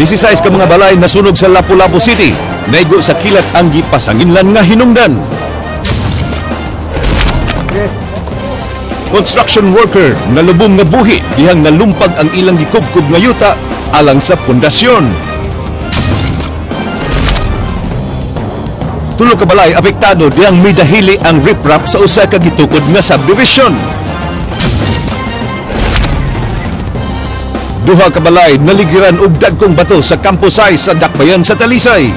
16 ka mga balay nasunog sa Lapu-Lapu City. Naigo sa kilat ang gipasanginlan nga hinungdan. Construction worker nalubong nga buhi dihang nalumpag ang ilang gikubkub nga yuta alang sa pundasyon. Tulo ka balay apektado dihang midahili ang riprap sa usa ka gitukod nga subdivision. Duha ka balay naligiran og dagkong bato sa Kampusay sa Dakbayan sa Talisay.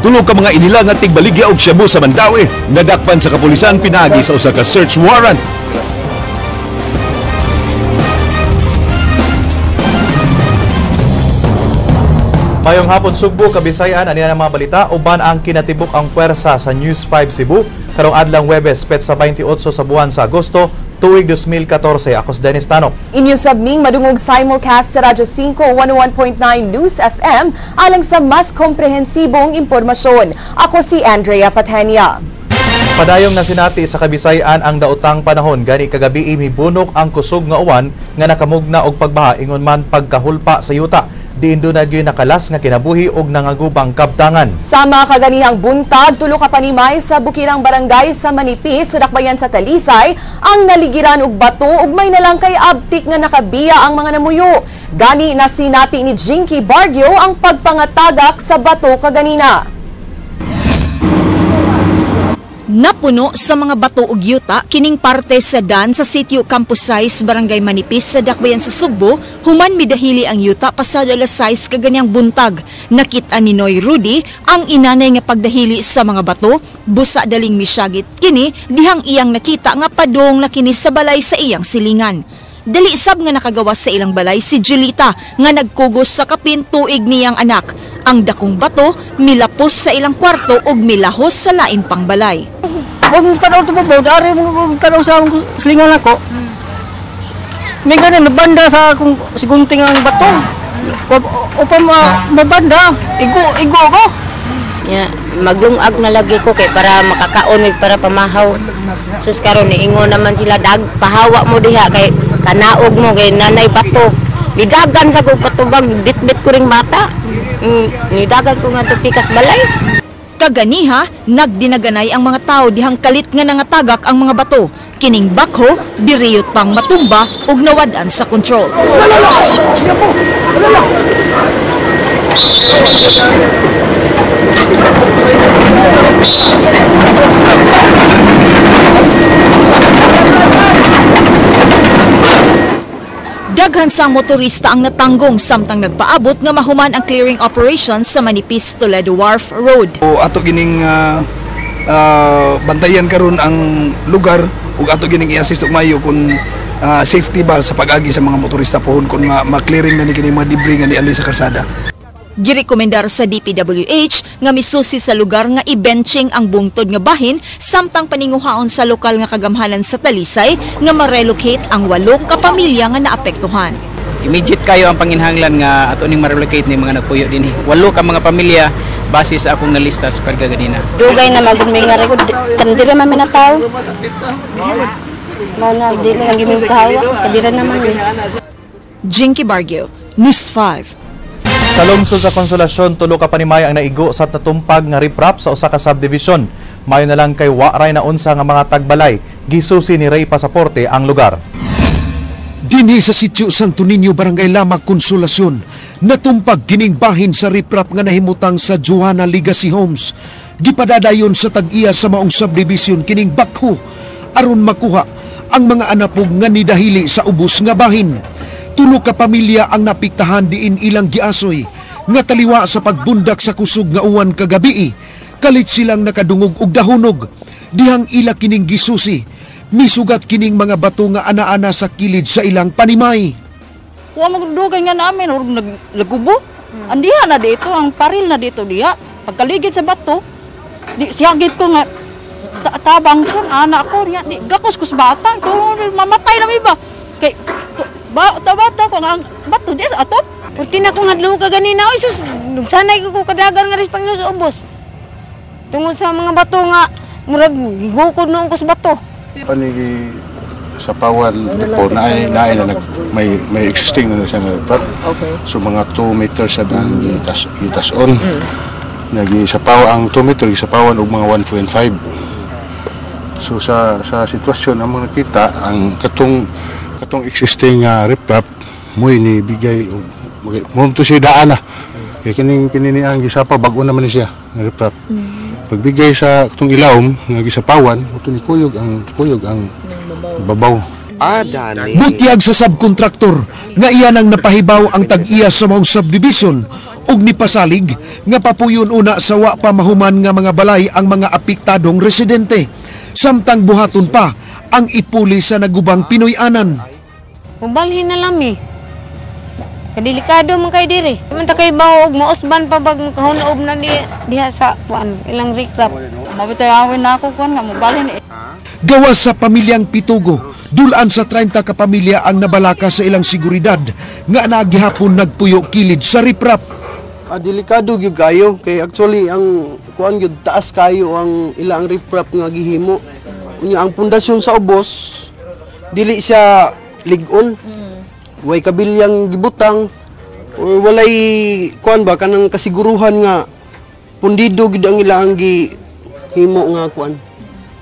Tulo ka mga inila nga tigbaligya og shabu sa Mandawi nadakpan sa kapulisan pinaagi sa usa ka search warrant. Mayong hapon Sugbo, Kabisayan, anina ng mga balita, uban ang kinatibok ang puwersa sa News 5 Cebu karong adlang Huwebes, petsa 28 sa buwan sa Agosto, tuig 2014. Ako si Dennis Tanok. Inyo sabning madungog simulcast sa Radyo 5 101.9 News FM alang sa mas komprehensibong impormasyon. Ako si Andrea Patenia. Padayong na sinati sa Kabisayan ang daotang panahon gani kagabi mibunok ang kusog nga uwan nga nakamugna og pagbaha ingon man pagkahulpa sa yuta. Diin doon na gyud nakalas nga kinabuhi og nangagubang kabtangan. Sama kaganihang buntag, tulo ka panimay sa bukirang barangay sa Manipis sa Dakbayan sa Talisay ang naligiran og bato ug may nalang kay abtik nga nakabiya ang mga namuyo. Gani na sinati ni Jinky Bargio ang pagpangatagak sa bato kaganina. Napuno sa mga bato ug yuta kining parte sa dan sa sitio Kampusay sa Barangay Manipis sa Dakbayan sa Sugbo, human midahili ang yuta pasado alas 6 kaganyang buntag. Nakita ni Noy Rudy ang inanay nga pagdahili sa mga bato, busa daling misyagit kini dihang iyang nakita nga padong na kini sa balay sa iyang silingan. Dali sab nga nakagawas sa ilang balay si Julita nga nagkugos sa kapin tuig niyang anak. Ang dakong bato milapos sa ilang kwarto ug milahos sa lain pang balay. Huwag mong tanaw ito po, dari mong tanaw sa silingan ako. May ganun, nabanda sa sigunting ang bato. Upang mabanda, igo ko. Yeah, maglungag na lagi ko kay para makakaon para pamahaw. Sus karon niingon naman sila pahawa mo diha kay kanaog mo kay nanay bato. Nidagan sa ko patubag bitbit ko ring mata. Nidagan ko nga pikas balay. Kaganiha, nagdinaganay ang mga tao dihang kalit nga nangatagak ang mga bato. Kining bakho, diriyot pang matumba ug nawad-an sa kontrol. Daghan sa motorista ang natanggong samtang nagpaabot nga mahuman ang clearing operations sa Manipis Toledo Wharf Road. Ato gining bantayan karon ang lugar ug ato gining i-assist og mayo kung safety ba sa pag-agi sa mga motorista pohon kung ma-clearing na ni kini mga debris nga niali sa kalsada. Girekomendar sa DPWH nga misusi sa lugar nga i-benching ang bungtod nga bahin samtang paninguhaon sa lokal nga kagamhanan sa Talisay nga ma-relocate ang 8 ka pamilya nga naapektuhan. Immediate kayo ang panginhanglan nga ato ning ma-relocate ni mga nagpuyo dinhi. 8 ka mga pamilya base sa akong nalista sa pagkaganina. Dugay na maguming nga rekod kandira man minataw. Mana dili lang giming kahawa, kadira naman ni. Jinky Bargio, News 5. Sa lungsod sa Konsolasyon, tulo ka panimay ang naigo sa natumpag nga riprap sa usa ka subdivision. Mayo na lang kay waray na unsa nga mga tagbalay. Gisusi ni Ray Pasaporte ang lugar. Dinhi sa sitio Santo Niño, Barangay Lamag, Konsolasyon, natumpag kining bahin sa riprap nga nahimutang sa Johanna Legacy Homes. Gipadadayon sa tag-iya sa maong subdivision kining bakho aron makuha ang mga anapog nga nidahili sa ubos nga bahin. Tulo ka pamilya ang napiktahan diin ilang giasoy nga taliwa sa pagbundak sa kusog nga uwan kagabi. Kalit silang nakadungog og dahunog dihang ila kining gisusi. Misugat kining mga bato nga ana-ana sa kilid sa ilang panimay. Huwag magdugay nga namin, huwag naglagubo. Andiha na dito, ang paril na dito diha. Pagkaligid sa bato, siyagit ko nga tabang ko, anak ko, gakos-kus bata. Ito, mamatay na iba. Kay bata ko ang bato di sa atop. Purti na ko ngadlo ka ganina oy sus sanay ko kadagan nga respang sa ubos. Tungod sa mga bato nga murag gigukod noong kus bato. Panigi sa Pawan depo na may existing na siya nga riprap. Okay. So mga 2 meters sa daan gitas on. Nagi sa Pawan ang 2 meter sa Pawan og mga 1.5. So sa sitwasyon ang mga nakita ang katong existing riprap mo ni bigay mo to siya daan na. Kaya kini ang gisapa bago naman ni siya nga riprap. Pagbigay sa katong ilawom nga gisapawan uto ni kuyog ang babaw. Butyag sa subkontraktor nga iyan ang napahibaw ang tag-iya sa maong subdivision ug nipasalig nga papuyon una sa wa pa mahuman nga mga balay ang mga apektadong residente. Samtang buhaton pa ang ipuli sa nagubang Pinoy-anan. Mubalhin na lang kadelikado man kay diri. Man ta kay bawog mausban pa bag kahunob na diha sa ilang rikrap. Mabitayawin na ako kuan nga mobalhin Gawas sa pamilyang Pitugo, dulaan sa 30 ka pamilya ang nabalaka sa ilang seguridad nga nagihapon nagpuyo kilid sa riprap. Delikado gyud kayo kay actually ang kuan gyud taas kayo ang ilang riprap nga gihimo. Unya ang pundasyon sa ubos dili siya lig-on. Way kabilyang gibutang o walay kuan ba kanang kasiguruhan nga pundido gid ang ilang gihimo nga kuan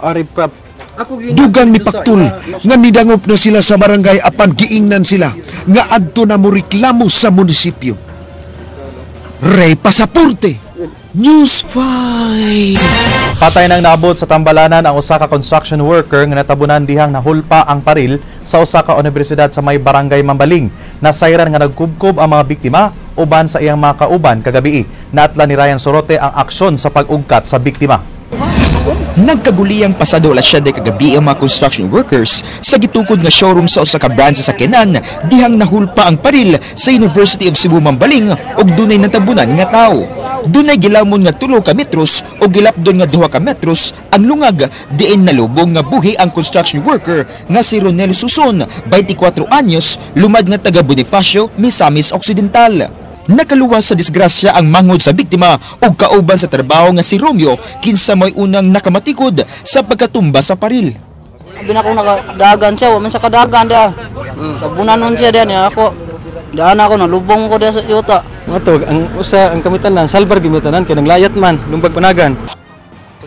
riprap. Dugang ni Paktul nga nidangop na sila sa barangay apan giingnan sila nga adto na moreklamo sa munisipyo. Ray Pasaporte, News 5. Patay nang naabot sa tambalanan ang usa ka construction worker nga natabunan dihang nahulpa ang paril sa usa ka universidad sa may barangay Mambaling. Nasayran nga nagkubkob ang mga biktima uban sa iyang mga kauban kagabi. Naatla ni Ryan Sorote ang aksyon sa pag-ugkat sa biktima. Nagkaguliyang pasado alas 7 kagabi ang mga construction workers sa gitukod nga showroom sa usa ka branch sa Sakyanan dihang nahulpa ang paril sa University of Cebu Mambaling ug dunay natabunan nga tawo. Dunay gilamon nga 3 ka metros o gilapdon nga 2 ka metros ang lungag diin nalubong nga buhi ang construction worker nga si Ronel Suson, 24 anyos, lumad nga taga Bonifacio, Misamis Occidental. Nakaluwas sa disgrasya ang mangod sa biktima ug kauban sa trabaho nga si Romeo kinsa may unang nakamatikod sa pagkatumba sa paril. Abi na ako nakadagan siya, wa man sa kadagan dia. Kabunanon siya dia niya ako. Daan ako nalubong ko dia sa yuta. Matog ang usa ang kamitan salbar gimitanan kay nanglayat man lumbag panagan.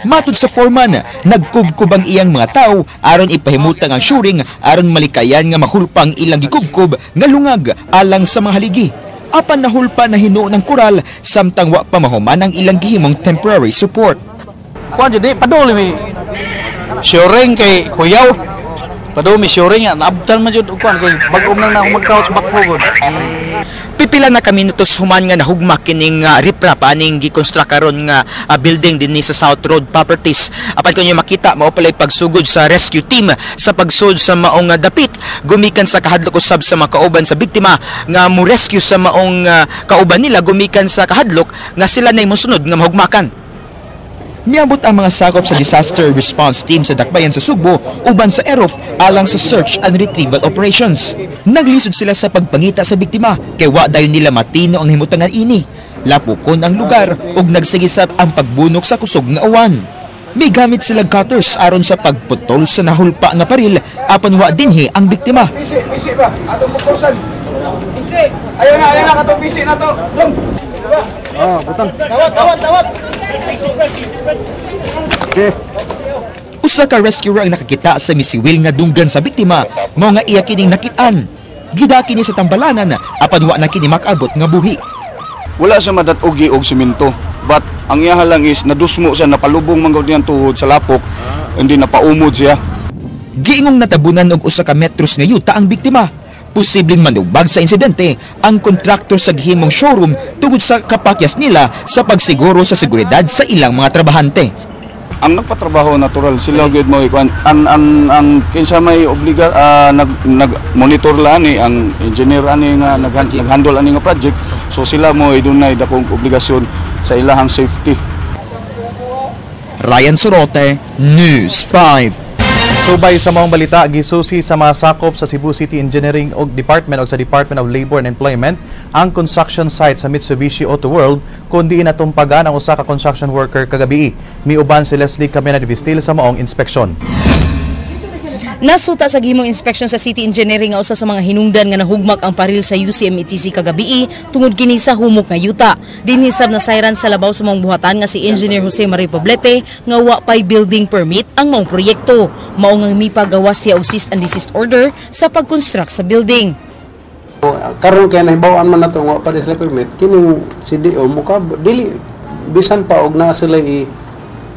Matod sa foreman, nagkubkob ang iyang mga tao aron ipahimutang ang shoring aron malikayan nga mahulpa ang ilang gikubkob nga lungag alang sa mga haligi. Apan nahulpa na hinuon ng koral samtang wa pa mahuman ang ilang gihimong temporary support. Kuan jud paduli mi shoring kay kuyaw. Paduli mi shoring nga naabtan man jud kuan kay bag-om nang na magkaot sa bakpugod. Pipila na ka minutos human nga nahugma kining riprap aning gi-construct karon nga building dinhi sa South Road Properties. Apan kanyo makita mao palay pagsugod sa rescue team sa pagsud sa maong dapit gumikan sa kahadlok usab sa mga kauban sa biktima nga mo rescue sa maong kauban nila gumikan sa kahadlok nga sila nay mosunod nga mahugmakan. Miabot ang mga sakop sa disaster response team sa Dakbayan sa Subo uban sa EROF alang sa search and retrieval operations. Naglisod sila sa pagpangita sa biktima kay wa dayon nila matino ang himutangan ini. Lapukon ang lugar ug nagsigisap ang pagbunok sa kusog nga uwan. May gamit sila cutters aron sa pagputol sa nahulpa nga paril apan wa dinhi ang biktima. Bisi ba? Atong kukursan. Bisi. Ayaw na katong bisi na to. Butang. Tawat. Usa ka rescuer ang nakakita sa misiwil nga dunggan sa biktima mao nga iya kining nakitaan. Gidaki ni sa tambalanan apan wa na kini makabot nga buhi. Wala sa madatugi og simento, but ang iyaha lang is nadusmo siya, napalubong man gud niyang tuhod sa lapok, hindi napaumod siya. Giingong natabunan og usa ka metros nga yuta ang biktima. Posibleng manubag sa insidente ang kontraktor sa gihimong showroom tungod sa kapakyas nila sa pagsiguro sa seguridad sa ilang mga trabahante. Ang nagpatrabaho natural sila gyud mo ang kinsa may nag monitor la ni ang engineer ani nga naghandle ani nga project, so sila mo dunay dakong obligasyon sa ilahang safety. Ryan Sorote, News 5. Subay sa maong balita, gisusi sa mga sakop sa Cebu City Engineering Department o sa Department of Labor and Employment ang construction site sa Mitsubishi Auto World kundi inatumpagan ang usa ka construction worker kagabi. Miuban si Leslie Camena de Vistil sa maong inspeksyon. Nasuta sa gihimong inspeksyon sa City Engineering nga usa sa mga hinungdan nga nahugmak ang paril sa UCMETC kagabi tungod kini sa humok nga yuta. Dinhisab na sayran sa labaw sa mga buhatan nga si Engineer Jose Marie Poblete nga wa pay building permit ang maong proyekto. Mao nga mipagawas siya og cease and desist order sa pag-construct sa building. Karon kay nahibaw-an man nato wa pa sila permit kining CDO muka dili bisan pa og na sila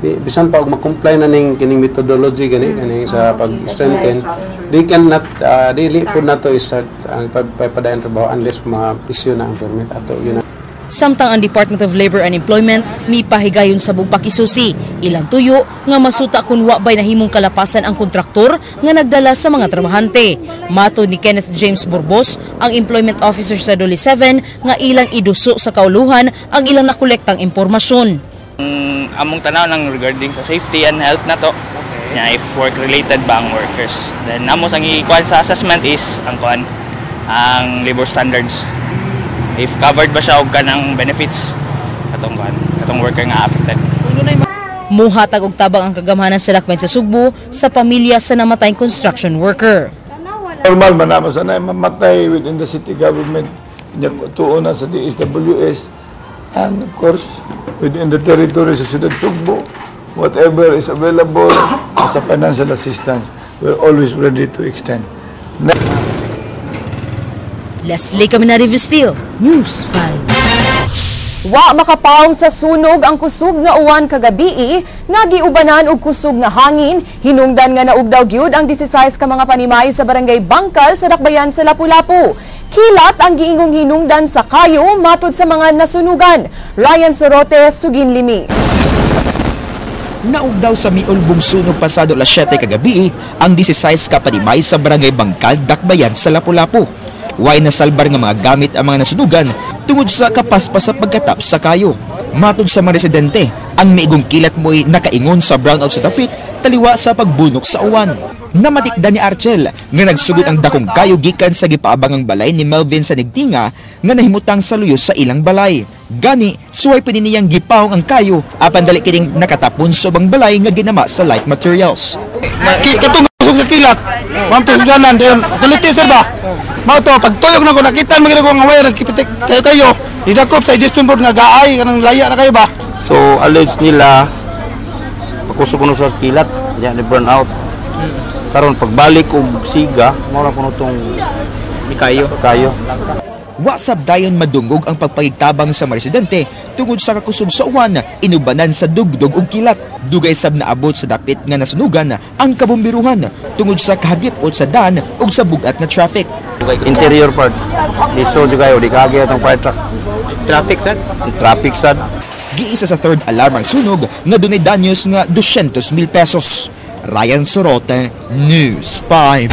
bisan pa og ma-comply na ning kining methodology gani sa pag-strengthen, they cannot dili pud nato start ang pagpadayon trabaho unless ma-issue na ang permit ato yun. Samtang ang Department of Labor and Employment mipahigayon sa bugpakisusi, ilang tuyo nga masuta kun wa bay nahimong kalapasan ang kontraktor nga nagdala sa mga trabahante. Mato ni Kenneth James Borbos, ang Employment Officer sa Doli 7, nga ilang iduso sa kauluhan ang ilang nakolektang impormasyon. Among tanaw ng regarding sa safety and health na to, if work related ba ang workers. Then amo sang ikuan sa assessment is ang labor standards. If covered ba siya og kanang benefits katong worker nga affected. Muhatag og tabang ang kagamhanan sa lakbayn sa Sugbo sa pamilya sa namatayng construction worker. Normal man naman sana mamatay within the city government, tuunan sa DSWS, and of course within the territory sa Ciudad Sugbo, whatever is available as a financial assistance, we're always ready to extend. Leslie Caminari Vistil, News 5. Wa makapaong sa sunog ang kusog nga uwan kagabi nga giubanan og kusog nga hangin, hinungdan nga naugdaw gyud ang 16 ka mga panimay sa barangay Bangkal sa Dakbayan sa Lapu-Lapu. Kilat ang giingong hinungdan sa kayo matod sa mga nasunugan. Ryan Sorote, Sugin Limi. Naugdaw sa miulbong sunog pasado alas 7 kagabi ang 16 ka panimay sa barangay Bangkal, Dakbayan sa Lapu-Lapu. Way nasalbar nga mga gamit ang mga nasunugan tungod sa kapaspas sa pagkatap sa kayo. Matod sa mga residente, ang miigong kilat mo'y nakaingon sa brownout sa tapit taliwa sa pagbunok sa uwan. Namatikda ni Archel nga nagsugod ang dakong kayo gikan sa gipaabangang balay ni Melvin sa Nigtinga nga nahimutang sa luyos sa ilang balay. Gani, suway pa niyang gipawong ang kayo apan dali kining nakatapon sa ubang balay nga ginama sa light materials. Katong kusog sa kilat, mampis ganan dayon. Kuliti sir ba? Mao to pagtuyok na ko nakita man ko nga wire kipitik kayo. Didakop sa adjustment board nga gaay kanang laya na kayo ba? So alleged nila pakusog kuno sa kilat, ya ni burn out. Karon pagbalik og siga, mao ra kuno tong kayo. Wasab dayon madungog ang pagpagigtabang sa mga residente tungod sa kakusog sa uwan, inubanan sa dugdog ug kilat. Dugay sab naabot sa dapit nga nasunugan ang kabombiruhan tungod sa kahagipot sa daan ug sa bugat nga traffic. Interior part. Liso jud kayo di kaagi atong fire truck. Traffic sad. Giisa sa third alarm ang sunog nga dunay danyos nga 200,000 pesos. Ryan Sorote, News 5.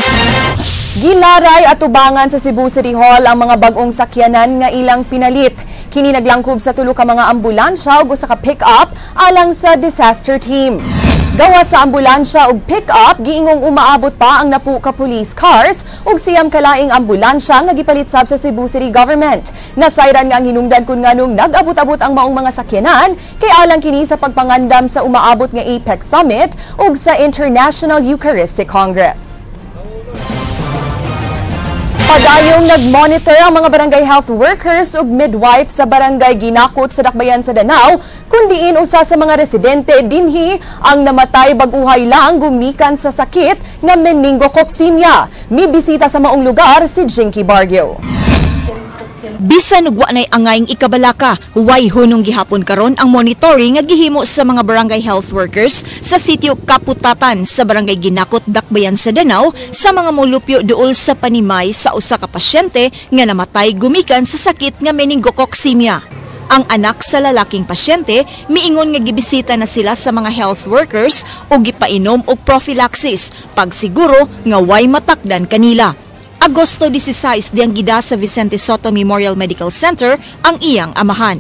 Gilaray at tubangan sa Cebu City Hall ang mga bagong sakyanan nga ilang pinalit. Kini naglangkob sa tulo ka mga ambulansya ug usa ka pick-up alang sa disaster team. Gawas sa ambulansya ug pick-up, giingong umaabot pa ang napu ka police cars ug siyam kalaing ambulansya nga gipalit sab sa Cebu City Government. Nasayran nga ang hinungdan kun nganong nag-abot-abot ang maong mga sakyanan kay alang kini sa pagpangandam sa umaabot nga APEC Summit ug sa International Eucharistic Congress. Padayong nag-monitor ang mga barangay health workers ug midwife sa barangay Ginakot sa Dakbayan sa Danao, kundiin usa sa mga residente dinhi ang namatay bag-uhay lang gumikan sa sakit nga meningococcemia. Mibisita sa maong lugar si Jinky Bargio. Bisan ug wa nay angayng ikabalaka, way hunong gihapon karon ang monitoring nga gihimo sa mga barangay health workers sa sitio Kaputatan sa barangay Ginakot, Dakbayan sa Danao sa mga molupyo duol sa panimay sa usa ka pasyente nga namatay gumikan sa sakit nga meningococcemia. Ang anak sa lalaking pasyente miingon nga gibisita na sila sa mga health workers ug gipainom og prophylaxis pagsiguro nga way matakdan kanila. Agosto 16 diyang gida sa Vicente Soto Memorial Medical Center ang iyang amahan.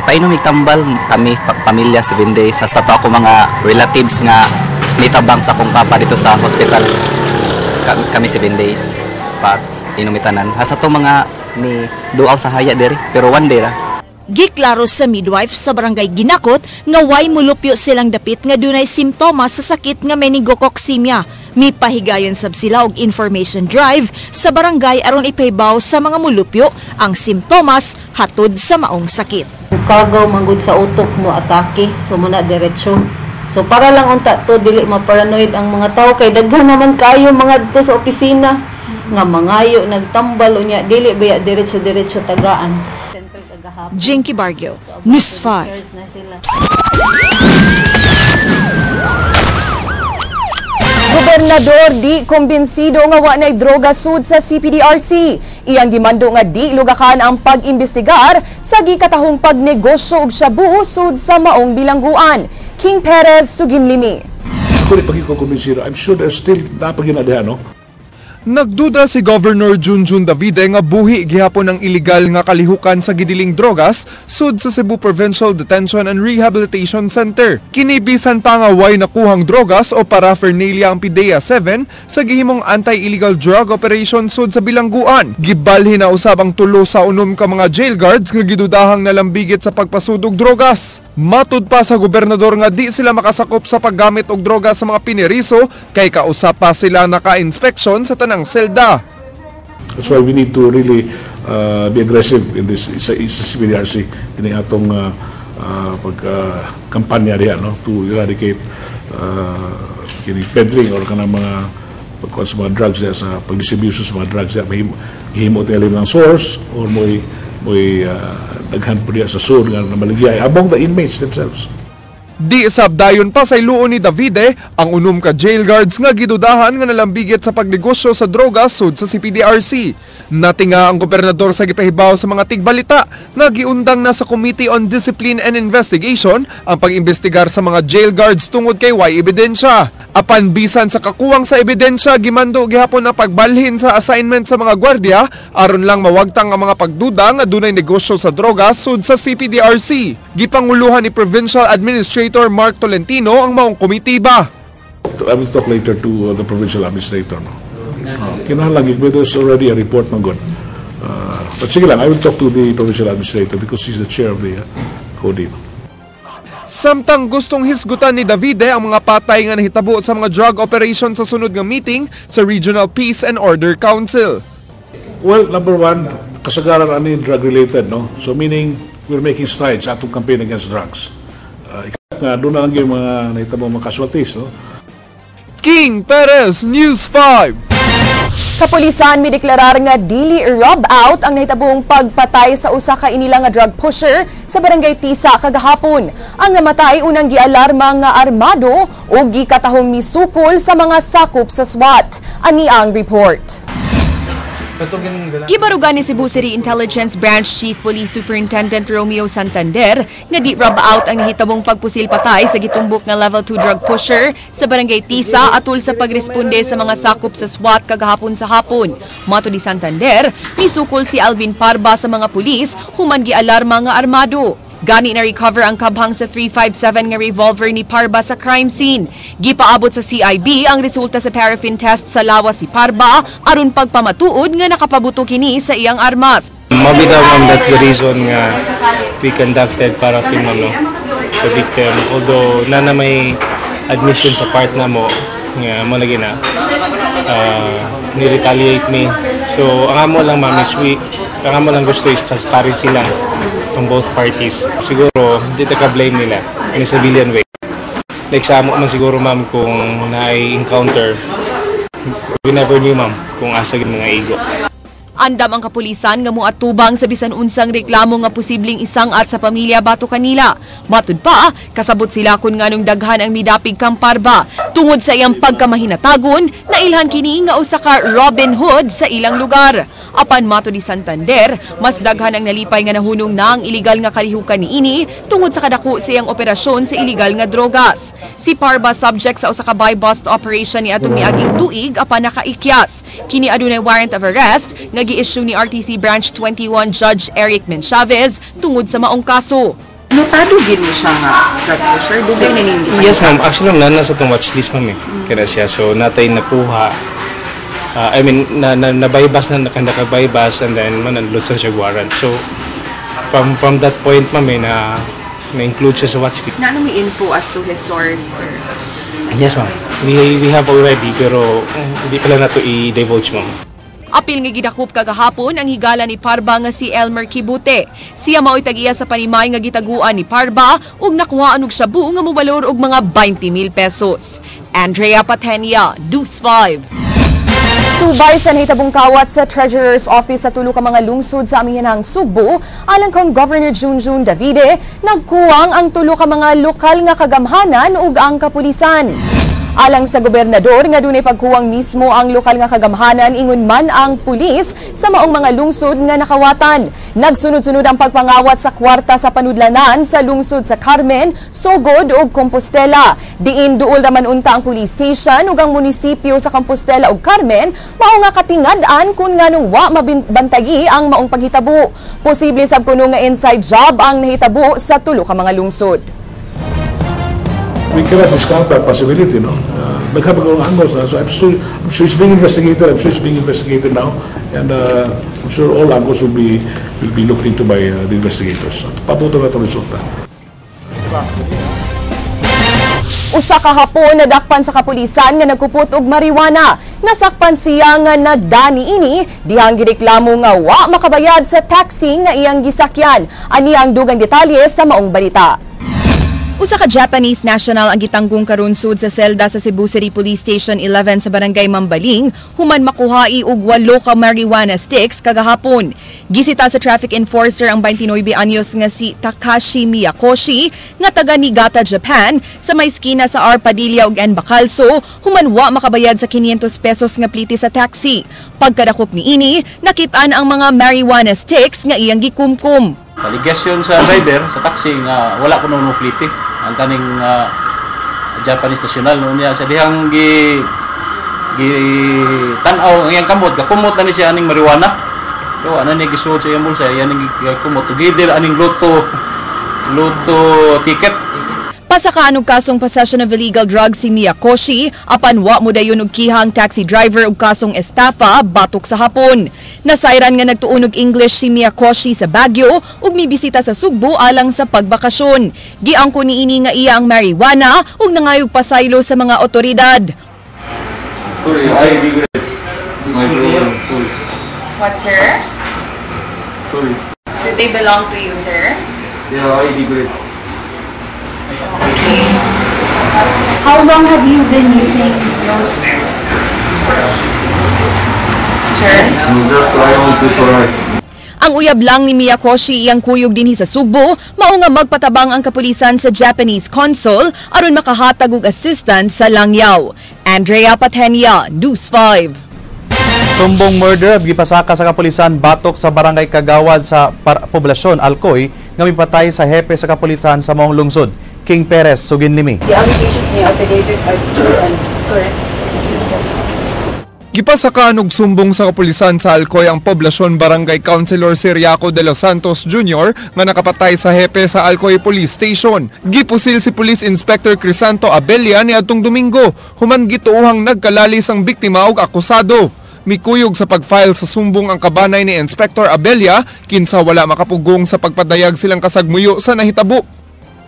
Gipainom tambal kami pamilya 7 days sa stato ako mga relatives nga nitabang sa akong papa dito sa hospital. Kami 7 days pa inumitanan. Hasa to mga ni duaw sa haya diri pero 1 day ra. Giklaro sa midwife sa barangay Ginakot nga way mulupyo silang dapit nga dunay simptomas sa sakit nga meningococcemia. Mipahigayon sab sila og information drive sa barangay aron ipaybaw sa mga mulupyo ang simptomas hatod sa maong sakit. Kagaw manggod sa utok mo atake, so muna diretsyo. So para lang unta to dili ma-paranoid ang mga tao kay daghan naman kayo mga dito sa opisina nga mangayo nagtambal unya dili baya diretsyo tagaan. Jinky Bargio, News 5. Gobernador di kumbinsido nga wa nay droga sud sa CPDRC. Iyang gimando nga di lugakan ang pag-imbestigar sa gikatahong pagnegosyo og shabu sud sa maong bilangguan. King Perez, Suginlimi. Kung ipagkukumbinsido, I'm sure there's still napaginadehan, no? Nagduda si Governor Junjun Davide nga buhi gihapon ang iligal nga kalihukan sa gidiling drogas sud sa Cebu Provincial Detention and Rehabilitation Center. Kinibisan pa nga way nakuhang drogas o paraphernalia ang PIDEA 7 sa gihimong anti-illegal drug operation sud sa bilangguan. Gibalhin na usab ang tulo sa unom ka mga jail guards nga gidudahang nalambigit sa pagpasudog drogas. Matud pa sa gobernador nga di sila makasakop sa paggamit og droga sa mga piniriso kay kausap pa sila naka-inspeksyon sa tanang selda. That's why we need to really be aggressive in this CPDRC in atong pagkampanya diyan, no, to eradicate peddling or kanang mga pagkuha sa mga drugs diyan, sa pagdistribution sa mga drugs diyan, himo tayo ng source or mo'y daghan po diya sa sur nga namaligay among the inmates themselves. Di sabdayon pa sa iluon ni Davide ang unom ka jail guards nga gidudahan nga nalambigit sa pagnegosyo sa droga sud sa CPDRC. Natinga ang gobernador sa gipahibaw sa mga tigbalita nga giundang na sa Committee on Discipline and Investigation ang pag-imbestigar sa mga jail guards tungod kay way ebidensya. Apan bisan sa kakuwang sa ebidensya, gimando gihapon na pagbalhin sa assignment sa mga gwardya aron lang mawagtang ang mga pagduda nga dunay negosyo sa droga sud sa CPDRC. Gipanguluhan ni Provincial Administrator Mark Tolentino ang maong komitiba. I will talk later to the Provincial Administrator. No? Kinahanglan but there's already a report ng good. But sige lang, I will talk to the Provincial Administrator because he's the chair of the CODI. Samtang gustong hisgutan ni Davide ang mga patay nga nahitabo sa mga drug operation sa sunod nga meeting sa Regional Peace and Order Council. Well, number one, kasagaran ani drug-related, no? So meaning, we're making strides atong campaign against drugs. Doon na lang yung mga nahitabo mga casualties, no? King Perez, News 5. Kapulisan mi deklarar nga dili rub out ang nahitabong pagpatay sa usa ka inila nga drug pusher sa barangay Tisa kagahapon. Ang namatay unang gialarma nga armado o gikatahong misukol sa mga sakop sa SWAT. Ani ang report. Gibarugan ni Cebu City Intelligence Branch Chief Police Superintendent Romeo Santander nga di rub out ang nahitabong pagpusil patay sa gitumbok nga level 2 drug pusher sa barangay Tisa atul sa pagresponde sa mga sakop sa SWAT kagahapon sa hapon. Mato ni Santander, misukol si Alvin Parba sa mga pulis human gialarma nga armado. Gani na recover ang kabhang sa .357 nga revolver ni Parba sa crime scene. Gipaabot sa CIB ang resulta sa paraffin test sa lawas si Parba aron pagpamatuod nga nakapabuto kini sa iyang armas. Mabitaw ma'am, that's the reason nga we conducted paraffin ma'am, no, sa victim. Although na may admission sa part na mo nga mo lagi na ni-retaliate me. So ang amo lang ma'am is ang amo lang gusto is transparency lang from both parties. Siguro, dito ka-blame nila in a civilian way. Like sa amo man siguro ma'am kung na-encounter, we never knew ma'am kung asa yung mga ego. Andam ang kapulisan nga muatubang sa bisan unsang reklamo nga posibleng isangat sa pamilya bato kanila. Matud pa, kasabot sila kun nganong daghan ang midapig kang Parba tungod sa iyang pagkamahinatagon na ilhan kini nga usa ka Robin Hood sa ilang lugar. Apan mato ni Santander, mas daghan ang nalipay nga nahunong na ang iligal nga kalihukan niini tungod sa kadako sa iyang operasyon sa iligal nga drogas. Si Parba subject sa usa ka buy-bust operation ni atong miaging tuig apan nakaikyas. Kini adunay warrant of arrest nga gi-issue ni RTC Branch 21 Judge Eric Menchavez tungod sa maong kaso. Notado gid mo siya nga drug pusher, dugay na ninyo. Yes ma'am, actually ma'am, nasa itong watchlist ma'am eh. Kaya siya, so natay nakuha. I mean, na-bypass na nakaka-bypass and then mananlot siya warrant. So, from that point ma'am eh, na-include siya sa watchlist. Na ano may info as to his source? Yes ma'am. We have already, pero hindi pala na to i-divulge, ma'am. Apil nga gidakop kagahapon ang higala ni Parba nga si Elmer Kibute. Siya mao'y tag-iya sa panimay nga gitaguan ni Parba ug nakuhaan og shabu nga mobalor og mga 20,000 pesos. Andrea Patenia, News 5. Subay sa nahitabong kawat sa Treasurer's Office sa tulo ka mga lungsod sa amihanang Sugbo, alang kang Governor Junjun Davide, nagkuwang ang tulo ka mga lokal nga kagamhanan ug ang kapulisan. Alang sa gobernador nga dunay pagkuwang mismo ang lokal nga kagamhanan ingon man ang pulis sa maong mga lungsod nga nakawatan. Nagsunod-sunod ang pagpangawat sa kwarta sa panudlanan sa lungsod sa Carmen, Sogod ug Compostela. Diin duol naman unta ang police station ug ang munisipyo sa Compostela ug Carmen mao nga katingad-an kun nganong wa mabantagi ang maong paghitabo. Posible sab kuno nga inside job ang nahitabo sa tulo ka mga lungsod. We cannot discount that possibility, no? Naghabag ang angles, so I'm sure it's being investigated. I'm sure it's being investigated now, and I'm sure all angles will be looked into by the investigators. Pabuto na ito resulta. Usa ka hapon nadakpan sa kapulisan nga nagkupot og marijuana. Nasakpan siya nga nagdani ini dihang gireklamo nga wa makabayad sa taxi nga iyang gisakyan. Ani ang dugang detalye sa maong balita. Usa ka Japanese national ang gitanggong karon sud sa selda sa Cebu City Police Station 11 sa Barangay Mambaling human makuhai og 8 ka marijuana sticks kagahapon. Gisita sa traffic enforcer ang 29 anyos nga si Takashi Miyakoshi nga taga Niigata, Japan sa may skina sa R. Padilla ug N. Bacalso human wa makabayad sa 500 pesos nga pliti sa taxi. Pagkadakop niini, nakitaan ang mga marijuana sticks nga iyang gikumkum. Aligasyon sa driver sa taxi nga wala ko nung pliti ang kaning Japanese national niya sa dihang gi tanaw ang iyang kamot gakumot na ni siya aning marijuana so ano ni gisuod sa iyang bulsa yan ang kumot together aning loto ticket. Pasakaan og kasong possession of illegal drugs si Miyakoshi apan wa mo dayon og kihang taxi driver og kasong estafa batok sa hapon. Nasayran nga nagtuon og English si Miyakoshi sa Baguio ug mibisita sa Sugbo alang sa pagbakasyon. Giangko niini nga iya ang marijuana ug nangayog pasaylo sa mga otoridad. Sorry, I regret. What, sir? Sorry. Did they belong to you, sir? Yeah, I regret. Okay. How long have you been using those? Sure. Just try on to try. Ang uyab lang ni Miyakoshi iyang kuyog dinhi sa Sugbo, mao nga magpatabang ang kapulisan sa Japanese consul aron makahatag og assistance sa langyaw. Andrea Patenia, News 5. Sumbong murder gipasaka sa kapulisan batok sa barangay Kagawad sa poblasyon Alcoy nga mipatay sa hepe sa kapulisan sa maong lungsod. King Perez, Suginlimi. The allegations niya affidavit are true and correct. Gipasakaan og sumbong sa kapulisan sa Alcoy ang poblasyon Barangay Councilor Siriaco de los Santos Jr. nga nakapatay sa hepe sa Alcoy Police Station. Gipusil si Police Inspector Crisanto Abella niadtong Domingo, human gituohang nagkalalis ang biktima ug akusado. Mikuyog sa pag-file sa sumbong ang kabanay ni Inspector Abella kinsa wala makapugong sa pagpadayag silang kasagmuyo sa nahitabo.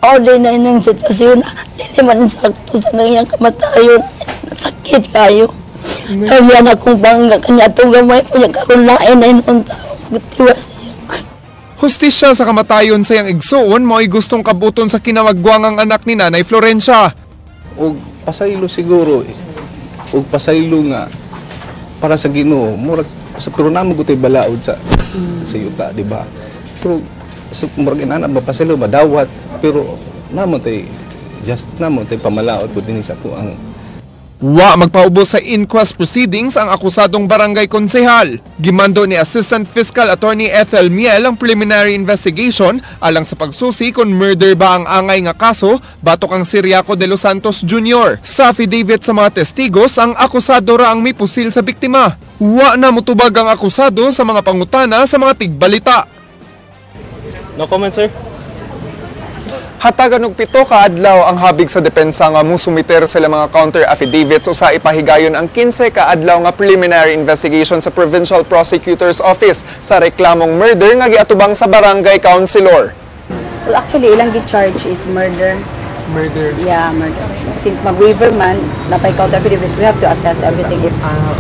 Order na inang sitwasyon na dili man sakto sa nangyang kamatayon. Sakit kayo. Kaya akong bangga kanya itong gamay po niya karoon lain na inong tao. Butiwas niya. Hustisya sa kamatayon sa iyang igsuon mo'y gustong kabuton sa kinawagwang ang anak ni Nanay Florencia. Og pasaylo siguro og pasaylo nga para sa Ginoo murag sa pero namo gutay balaod sa yuta, di ba? Pero so murag inana mapasaylo madawat pero namo tay pamalaod pud dinhi sa tuang. Wa magpaubos sa inquest proceedings ang akusadong barangay konsehal. Gimando ni Assistant Fiscal Attorney Ethel Miel ang preliminary investigation alang sa pagsusi kung murder ba ang angay nga kaso batok ang Siriaco de los Santos Jr. Sa affidavit sa mga testigos, ang akusado ra ang may pusil sa biktima. Wa na mutubag ang akusado sa mga pangutana sa mga tigbalita. No comment, sir. Hatagan og 7 ka adlaw ang habig sa depensa nga musumiter sila mga counter affidavits usa ipahigayon ang 15 ka adlaw nga preliminary investigation sa Provincial Prosecutor's Office sa reklamong murder nga giatubang sa barangay councilor. Well, actually ilang gi-charge is murder murder. Yeah, murder. Since mag-waiver man, napay counter affidavit, we have to assess everything if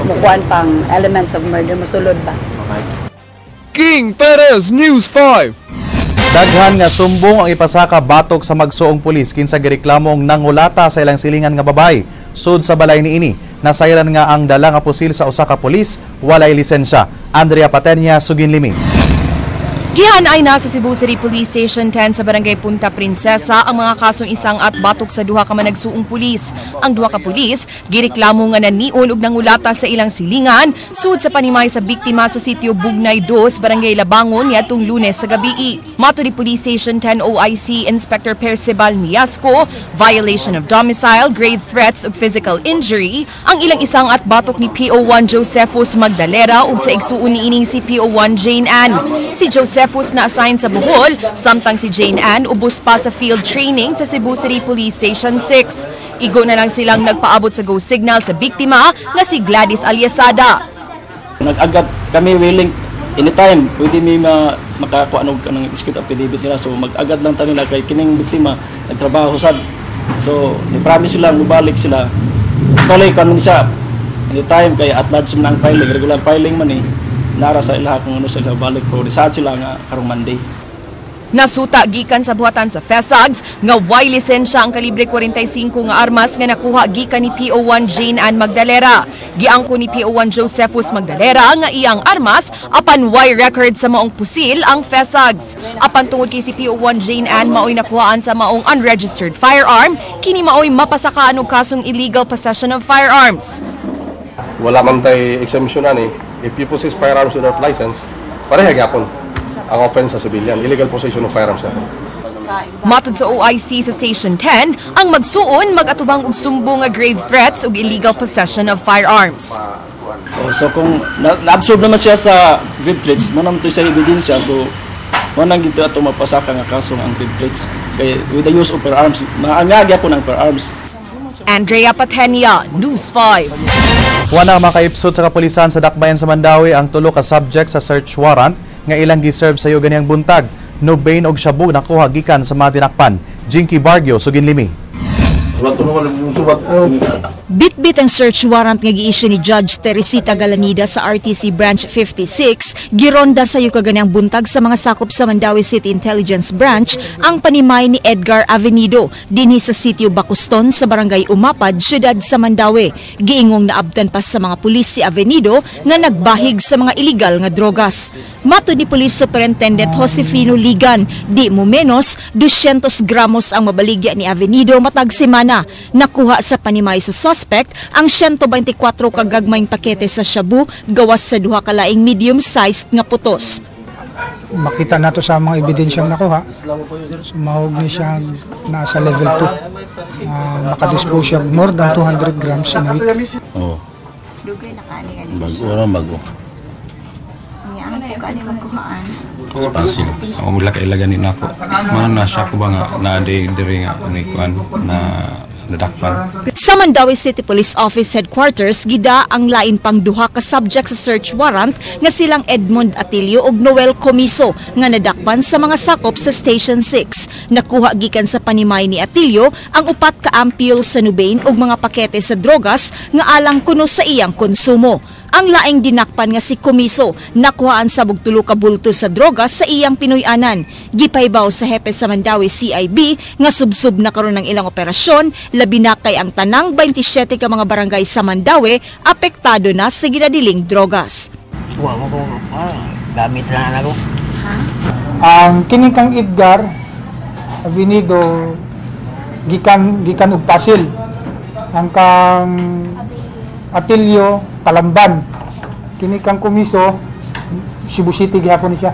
mukuan pang elements of murder, musulod ba? King Perez, News 5. Daghan nga sumbong ang ipasaka batok sa magsuong pulis kinsa gireklamong nangulata sa ilang silingan nga babay. Sud sa balay niini, nasayran nga ang dala nga pusil sa usa ka pulis walay lisensya. Andrea Patenya, Suginlimi. Gihanay na sa Cebu City Police Station 10 sa Barangay Punta Princesa ang mga kasong isang at batok sa duha ka managsuong pulis. Ang duha ka pulis gireklamo nga naniun og nangulata sa ilang silingan sud sa panimay sa biktima sa sitio Bugnay 2, Barangay Labangon niadtong Lunes sa gabii. Mato ni Police Station 10 OIC Inspector Percival Miasco, violation of domicile, grave threats ug physical injury ang ilang isang at batok ni PO1 Josephus Magdalera ug sa igsuon niining si PO1 Jane Ann. Si Josephus na-assign sa Bohol, samtang si Jane Ann ubos pa sa field training sa Cebu City Police Station 6. Igo na lang silang nagpaabot sa go signal sa biktima nga si Gladys Alyasada. Nag-agad kami willing anytime, pwede may makakuha ng dispute affidavit nila. So mag-agad lang tayo na kay kining biktima, nagtrabaho sad. So ni-promise sila, mubalik sila. Tuloy ko naman siya. Anytime kay at large man ang filing, regular filing man nara sa ilaha kung ano sila balik ko. Saan sila nga karong Monday. Nasuta gikan sa buhatan sa FESAGS nga way lisensya ang kalibre 45 nga armas nga nakuha gikan ni PO1 Jane Ann Magdalera. Giangko ni PO1 Josephus Magdalera nga iyang armas apan way record sa maong pusil ang FESAGS. Apan tungod kay si PO1 Jane Ann maoy nakuhaan sa maong unregistered firearm, kini maoy mapasakaan og kasong illegal possession of firearms. Wala man tay exemption ani. If you possess firearms without license, pareha gyapon ang offense sa civilian, illegal possession of firearms gyapon. Matod sa OIC sa Station 10, ang magsuon magatubang og sumbong nga grave threats ug illegal possession of firearms. So kung na-absorb naman siya sa grave threats, manam to siya ebidensya, so manang gito ato mapasaka nga kaso ang grave threats kay with the use of firearms, maangagya po ng firearms. Andrea Patenia, News 5. Wana makaipsod sa kapulisan sa Dakbayan sa Mandawi ang tulo ka subject sa search warrant nga ilang giserve sa iyo ganiyang buntag. No bain og shabu nakuha gikan sa mga dinakpan. Jinky Bargio, Suginlimi. Bitbit ang search warrant nga gi-issue ni Judge Teresita Galanida sa RTC Branch 56, gironda sa iyo kaganyang buntag sa mga sakop sa Mandawi City Intelligence Branch ang panimay ni Edgar Avenido dinhi sa sitio Bacoston sa Barangay Umapad, siyudad sa Mandawi. Giingong naabtan pa sa mga pulis si Avenido nga nagbahig sa mga iligal nga drogas. Mato ni Police Superintendent Josefino Ligan, di mo menos 200 gramos ang mabaligya ni Avenido matag semana. Nakuha sa panimay sa suspect ang 124 kagagmayng pakete sa shabu gawas sa duha ka laing medium-sized nga putos. Makita nato sa mga ebidensyang nakuha, sumahog ni siya nasa level 2. Makadispose siya more than 200 grams in a week. Oh. Bago orang bago. Spasil. Ako mula kailaganin na ako. Mana nasya ko ba nga na-aday diri nga na nadakpan. Sa Mandawi City Police Office Headquarters, gida ang lain pang duha ka subject sa search warrant nga silang Edmond Atilio ug Noel Comiso nga nadakpan sa mga sakop sa Station 6. Nakuha gikan sa panimay ni Atilio ang 4 ka ampule sa nubain ug mga pakete sa drogas nga alang kuno sa iyang konsumo. Ang laing dinakpan nga si Comiso nakuhaan sa bugtulo ka bulto sa drogas sa iyang Pinoy-anan. Gipaybaw sa hepe sa Mandawi CIB nga subsub na karon ng ilang operasyon, labi na kay ang tanang 27 ka mga barangay sa Mandawi apektado na sa ginadiling drogas. Gamit na ako. Ang kining kang Edgar Avenido gikan og pasil. Ang kang Atilio Talamban. Kini kang Comiso Cebu City gihapon siya.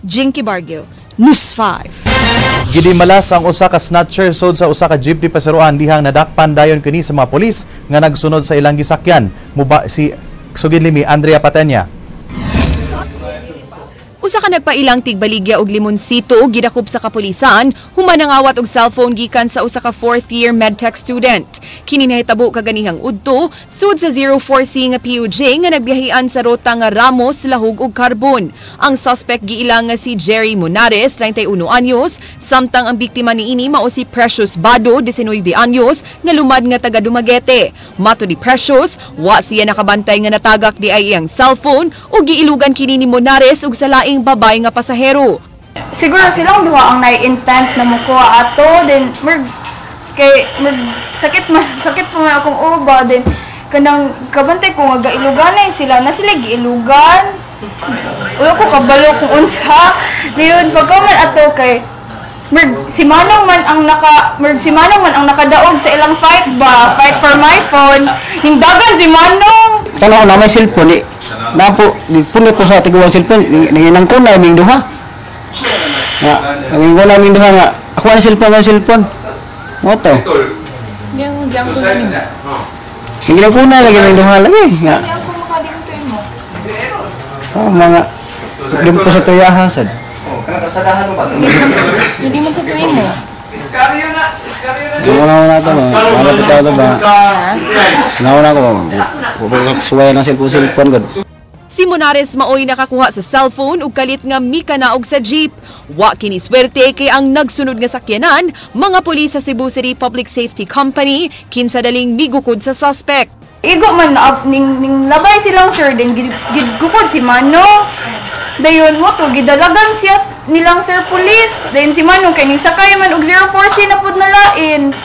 Jinky Bargio, News 5. Gidimalas ang usa ka snatcher sod sa usa ka jeepney paseroan dihang nadakpan dayon kini sa mga pulis nga nagsunod sa ilang gisakyan. Muba si Suginlimi, Andrea Patenya. Usa ka nagpailang tigbaligya og limonsito gidakop sa kapulisan human nangawat og cellphone gikan sa usa ka 4th year medtech student. Kini nahitabo kaganihang udto sud sa 04C nga PUJ nga nagbiyahean sa rota nga Ramos, Lahug ug Carbon. Ang suspect giilang nga si Jerry Munares, 31 anyos, samtang ang biktima niini mao si Precious Bado, 19 anyos, nga lumad nga taga Dumaguete. Mato ni Precious, wa siya nakabantay nga natagak di ay iyang cellphone ug giilugan kini ni Munares ug sa laing babay nga pasahero. Siguro silang duha ang nai-intent na mukuha ato, then sakit pa man akong uba, then kanang kabantay ko nga gailuganay sila na sila giilugan. Ulo ko kabalo kung unsa. Diyon pagkaman ato kay si Manong man ang nakadaog sa ilang fight for my phone. Ning dagan si Manong. Kana na may cellphone ni. Napo gipunit po sa tigawang cellphone ninginang ko na ming duha. Nga, ang ko na ming duha nga ako ang cellphone. Mo to. Yang ko na nimo. Ninginang ko na lagi ming duha lagi. Nga. Oh, mga dim po sa tuyahan sad. Kana kasadahan mo ba? Hindi man sa tuwin mo. Iskaryo na. Nauna to ba? Malapit daw ba? Nauna ko. Suway ng cellphone god. Si Munares maoy nakakuha sa cellphone ug kalit nga mikanaog sa jeep. Wa kini swerte kay ang nagsunod nga sakyanan mga pulis sa Cebu City Public Safety Company kinsa daling migukod sa suspect. Igo man ning labay silang sir din gidgukod si Manong. Dayon mo to gidalagan siya nilang sir police. Dayon si Manong kay ning sakay man og 04C na pud nalain.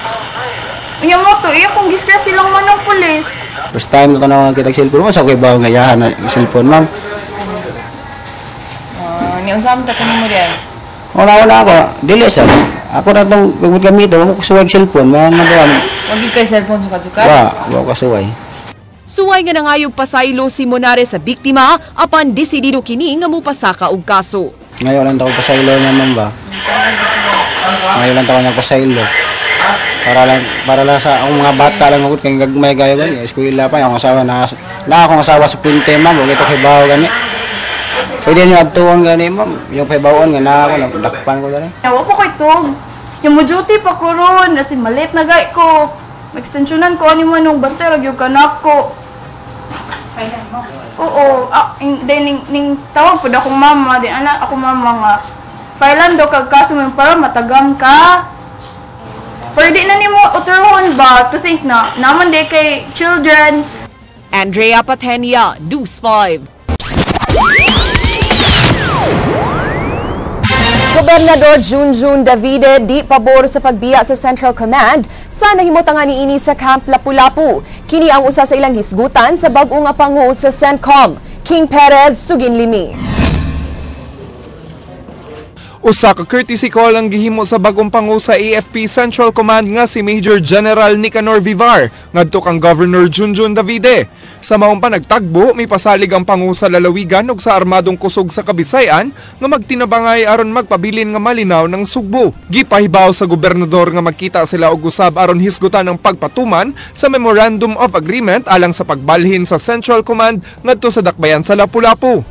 Unya mo to kung gistress silang Manong police. First time ko na kita cellphone mo sa kay bawo ngayahan na cellphone ma'am. Ni unsa man ta kanimo diyan? Wala ako. Dili sa. Ako na tong gamit mo ko suwag cellphone man na ba. Wagi kay cellphone sukat-sukat? Wa ka suway. Suway nga nangayog pasaylo si Munares sa biktima apan desidido kini nga mupasaka og kaso. Ngayon lang tawo pasaylo niya ma'am ba. Ngayon lang tawo niya pasaylo. Para lang sa akong mga bata lang ako kay gagmay gayo gani eskwela pa akong asawa na akong asawa sa Puente ma'am ug ito kay bawo gani. Pwede niyo adtuon gani ma'am yung kay bawon nga na ako dakpan ko gani. Wa pa ko ito. Yung mo duty pa ko ron kasi malit na gay ko. Extensionan ko ani man nung bantay ra gyud kanak ko. Oo, ning tawag pud akong mama, di ana ako mama nga. Filean do kag kaso mo para matagam ka. Pwede na nimo uturhon ba to think na naman day kay children. Andrea Patenia, News 5. Gobernador Junjun Davide di pabor sa pagbiya sa Central Command sa nahimutangan niini sa Camp Lapu-Lapu. Kini ang usa sa ilang hisgutan sa bag-o nga pangu sa CENTCOM. King Perez, Suginlimi. Usa ka courtesy call ang gihimo sa bagong pangu sa AFP Central Command nga si Major General Nicanor Vivar ngadto kang Governor Junjun Davide. Sa maong panagtagbo, may pasalig ang pangu sa lalawigan ug sa armadong kusog sa Kabisayan nga magtinabangay aron magpabilin nga malinaw ng sugbo. Gipahibaw sa gobernador nga magkita sila og usab aron hisgutan ang pagpatuman sa Memorandum of Agreement alang sa pagbalhin sa Central Command ngadto sa dakbayan sa Lapu-Lapu.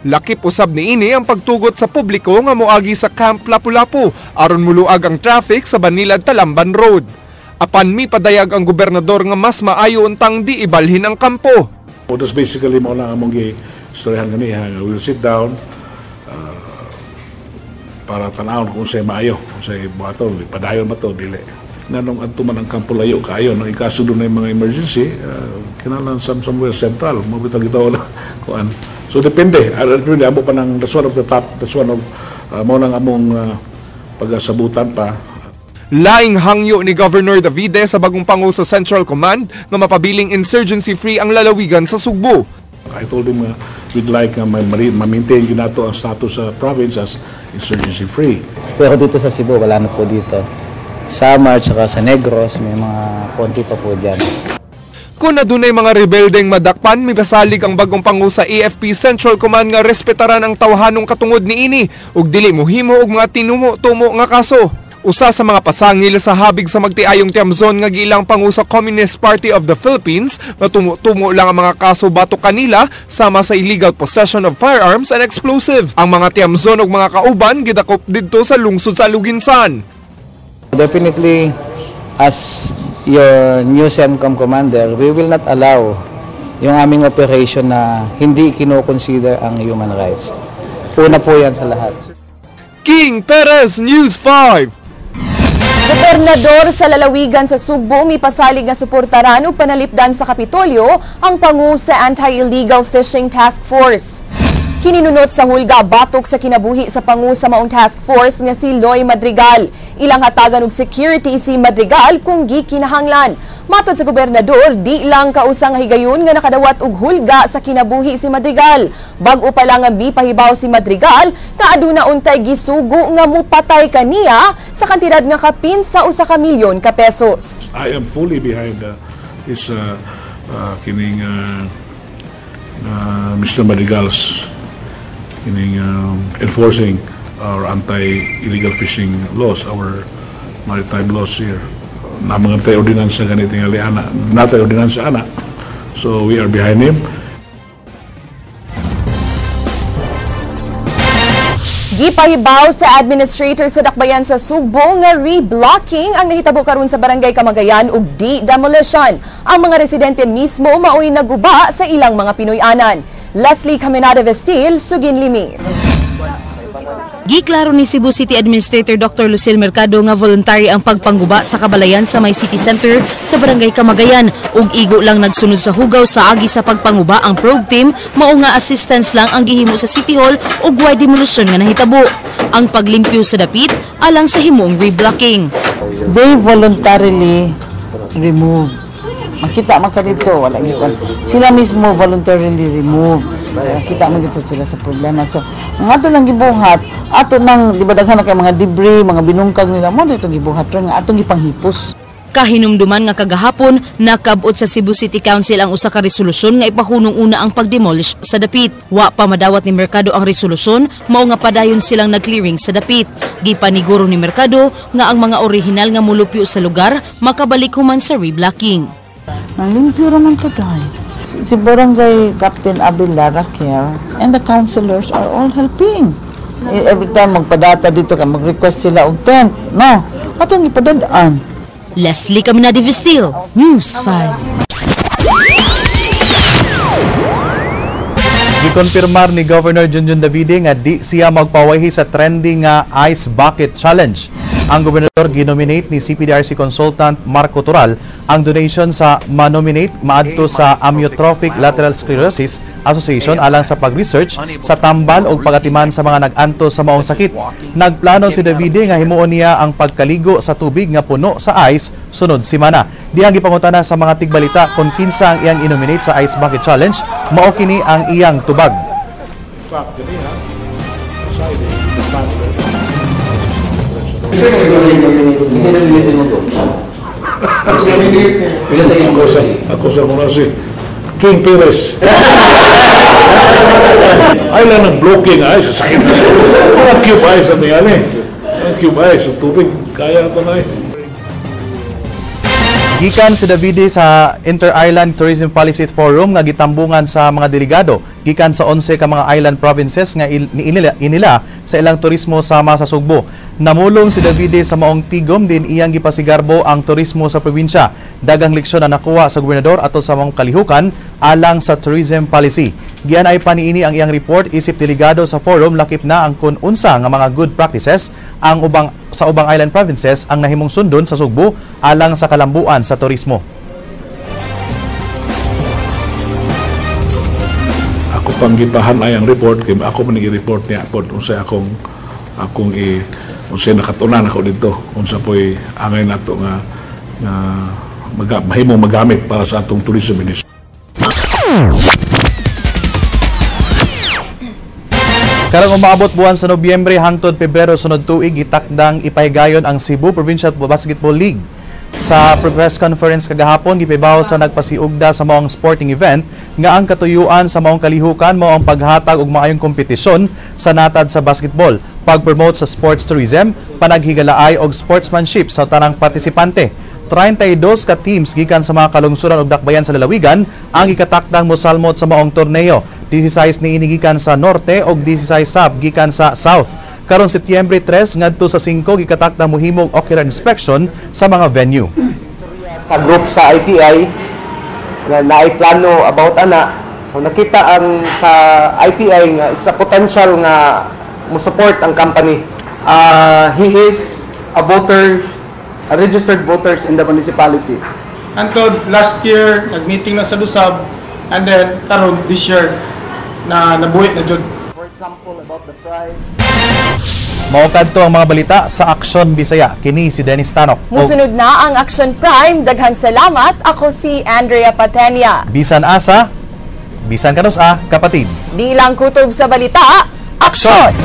Lakip usab niini ang pagtugot sa publiko nga moagi sa Camp Lapu-Lapu aron muluag ang traffic sa Banilad-Talamban Road. Apan mi padayag ang gobernador nga mas maayo untang di ibalhin ang kampo. That's basically mo lang among istoryahan ganiha. We'll sit down para tanawon kung sa'y maayo, kung sa'y buhaton, padayon ba ito, dili. Nanong adto man ang kampo layo kayo, nang ikasudo na yung mga emergency, kinalan somewhere central, mabitag ito na kuan. So depende, amo pa ng that's one of the top, that's one of mo nang among pagasabutan pa. Laing hangyo ni Governor Davide sa bagong pangu sa Central Command na mapabiling insurgency-free ang lalawigan sa Sugbo. I told him we'd like ma-maintain yun nato ang status sa province as insurgency-free. Pero dito sa Cebu, wala na po dito. Samar at sa Negros, may mga konti pa po dyan. Kung adunay mga rebeldeng madakpan, may pasalig ang bagong pangu sa AFP Central Command nga respetaran ang tawhanong katungod niini ug dili mohimo og mga tinumo-tumo nga kaso. Usa sa mga pasangil sa habig sa magtiayong Tiamzon nga gilang pangu sa Communist Party of the Philippines, matumo lang ang mga kaso batok kanila sama sa illegal possession of firearms and explosives. Ang mga Tiamzon ug mga kauban gidakop didto sa lungsod sa Luginsan. Definitely, as your new CENTCOM commander, we will not allow yung aming operation na hindi kino-consider ang human rights. Una po yan sa lahat. King Perez, News 5. Gobernador sa lalawigan sa Sugbo mipasalig nga suportaran ug panalipdan sa Kapitolyo ang pangu sa Anti-Illegal Fishing Task Force. Kininunot sa hulga batok sa kinabuhi sa pangu sa maong task force nga si Loy Madrigal. Ilang hatagan og security si Madrigal kung gikinahanglan. Matod sa gobernador, di lang kausa nga higayon nga nakadawat og hulga sa kinabuhi si Madrigal. Bag-o pa lang nga mipahibaw si Madrigal, kaaduna untay gisugo nga mupatay kaniya sa kantidad nga kapin sa 1 milyon ka pesos. I am fully behind his kining Mr. Madrigal's enforcing our anti-illegal fishing laws, our maritime laws here. Namang tayo ordinansya ganito nga liana, natay ordinansya ana. So we are behind him. Gipahibaw sa administrator sa Dakbayan sa Sugbo nga reblocking ang nahitabo karon sa Barangay Camagayan ug demolition. Ang mga residente mismo mao'y naguba sa ilang mga Pinoy-anan. Leslie Caminada Vestil, Sugin Limi. Giklaro ni Cebu City Administrator Dr. Lucille Mercado nga voluntary ang pagpangguba sa kabalayan sa may city center sa Barangay Camagayan ug igo lang nagsunod sa hugaw sa agi sa pagpanguba ang probe team mao nga assistance lang ang gihimo sa City Hall ug way demolition nga nahitabo. Ang paglimpyo sa dapit alang sa himong reblocking. They voluntarily remove. Makita man ka dito, wala gikan. Sila mismo voluntarily remove. Kita man gid sila sa problema. So, ang ato lang gibuhat, ato nang di ba daghan na kay mga debris, mga binungkag nila mo dito gibuhat ron nga atong gipanghipos. Kahinumduman nga kagahapon, nakabot sa Cebu City Council ang usa ka resolusyon nga ipahunong una ang pagdemolish sa dapit. Wa pa madawat ni Mercado ang resolusyon, mao nga padayon silang nag-clearing sa dapit. Gipaniguro ni Mercado nga ang mga orihinal nga mulupyo sa lugar makabalik human sa reblocking. Nalimpyo raman ka dahil. Si Barangay Captain Abela Raquel and the councilors are all helping. Every time magpadata dito ka, mag-request sila og tent. No, atong ipadadaan. Leslie Caminada Vestil, News 5. Gikonfirmar ni Governor Junjun Davide nga di siya magpawayhi sa trending nga Ice Bucket Challenge. Ang gobernador ginominate ni CPDRC consultant Marco Tural ang donation sa manominate maadto sa Amyotrophic Lateral Sclerosis Association alang sa pag-research sa tambal o pagatiman sa mga nag-anto sa maong sakit. Nagplano si Davide nga himuon niya ang pagkaligo sa tubig nga puno sa ice sunod semana. Dihang gipangutana sa mga tigbalita kung kinsa ang iyang inominate sa Ice Bucket Challenge, mao kini ang iyang tubag. Ako sa muna si King Perez. Ay lang nag-blocking ay sa sakit. Parang cube ice ang tingani. Cube ice, tubig, kaya na ito na eh. Gikan si Davide sa Inter-Island Tourism Policy Forum nga gitambungan sa mga delegado gikan sa 11 ka mga island provinces nga inila sa ilang turismo sama sa Sugbo. Namulong si Davide sa maong tigom din iyang gipasigarbo ang turismo sa probinsya. Dagang leksyon na nakuha sa gobernador ato sa maong kalihukan alang sa tourism policy. Giyan ay paniini ang iyang report isip delegado sa forum lakip na ang kun unsa nga mga good practices ang sa ubang island provinces ang nahimong sundon sa Sugbo alang sa kalambuan sa turismo. Ako panggipahan ay ang report kay ako man i-report niya pod unsay akong unsay nakatunan ako dito unsa poy angay nato nga mahimong magamit para sa atong tourism industry. Karang umaabot buwan sa Nobyembre hangtod Pebrero sunod tuig gitakdang ipahigayon ang Cebu Provincial Basketball League. Sa press conference kagahapon, gipibaw sa nagpasiugda sa maong sporting event nga ang katuyuan sa maong kalihukan mao ang paghatag og maayong kompetisyon sa natad sa basketball, pag-promote sa sports tourism, panaghigalaay og sportsmanship sa tanang partisipante. 32 ka teams gikan sa mga kalungsuran ug dakbayan sa lalawigan ang gikatakdang mosalmot sa maong torneo. 16 niini gikan sa norte ug 16 sab gikan sa south. Karon Setyembre 3 ngadto sa 5 gikatakdang mohimong ocular inspection sa mga venue. Sa group sa IPI na naiplano about ana, so nakita ang sa IPI nga it's a potential nga mo support ang company. He is a voter, a registered voters in the municipality. Antod last year nagmeeting na sa Lusab, and then karon this year na nabuhi na jud. For example about the price. Mao kadto ang mga balita sa Aksyon Bisaya. Kini si Dennis Tanok. Musunod na ang Action Prime. Daghang salamat. Ako si Andrea Patenia. Bisan asa, bisan kanus kapatid. Di lang kutob sa balita, aksyon!